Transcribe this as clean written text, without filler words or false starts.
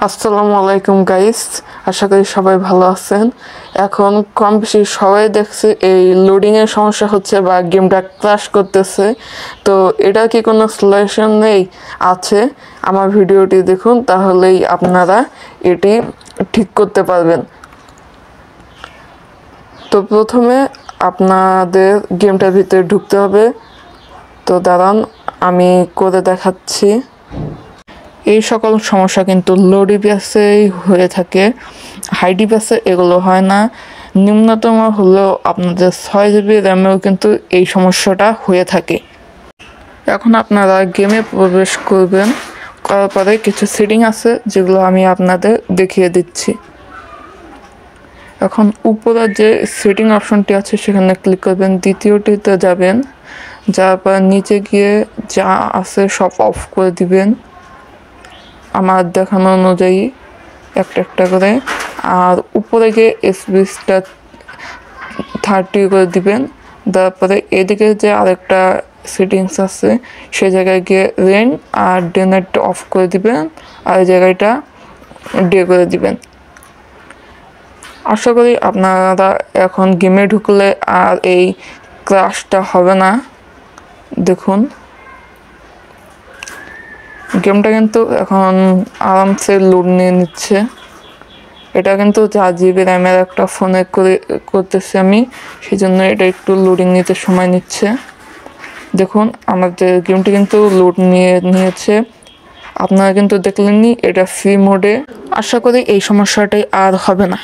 আসসালামু আলাইকুম গাইস, আশা করি সবাই ভালো আছেন। এখন কম বেশি সবাই দেখছে এই লোডিংয়ের সমস্যা হচ্ছে বা গেমটা ক্র্যাশ করতেছে। তো এটা কি কোনো সলিউশন নেই? আছে, আমার ভিডিওটি দেখুন, তাহলেই আপনারা এটি ঠিক করতে পারবেন। তো প্রথমে আপনাদের গেমটার ভিতরে ঢুকতে হবে। তো দাঁড়ান, আমি করে দেখাচ্ছি। এই সকল সমস্যা কিন্তু লো ডিপিএসেই হয়ে থাকে, হাই ডিপিএসে এগুলো হয় না। নিম্নতম হলেও আপনাদের 6 GB র্যামেও কিন্তু এই সমস্যাটা হয়ে থাকে। এখন আপনারা গেমে প্রবেশ করবেন, করার পরে কিছু সেটিং আছে যেগুলো আমি আপনাদের দেখিয়ে দিচ্ছি। এখন উপরে যে সেটিং অপশনটি আছে সেখানে ক্লিক করবেন, দ্বিতীয়টিতে যাবেন, যার পর নিচে গিয়ে যা আছে সব অফ করে দিবেন আমার দেখানো অনুযায়ী একটা একটা করে। আর উপরে গিয়ে এসবিএসটা 30 করে দিবেন। তারপরে এদিকে যে আরেকটা সেটিংস আছে সেই জায়গায় গিয়ে রেন আর ডে নাইটটা অফ করে দিবেন, আর এই জায়গাটা ডে করে দিবেন। আশা করি আপনারা এখন গেমে ঢুকলে আর এই ক্র্যাশটা হবে না। দেখুন, গেমটা কিন্তু এখন আরামসে লোড নিয়ে নিচ্ছে। এটা কিন্তু 4 GB র্যামের একটা ফোনে করতেছি আমি, সেই জন্য এটা একটু লোডিং নিতে সময় নিচ্ছে। দেখুন, আমাদের গেমটি কিন্তু লোড নিয়েছে। আপনারা কিন্তু দেখলেনই, এটা ফ্রি মোডে। আশা করি এই সমস্যাটাই আর হবে না।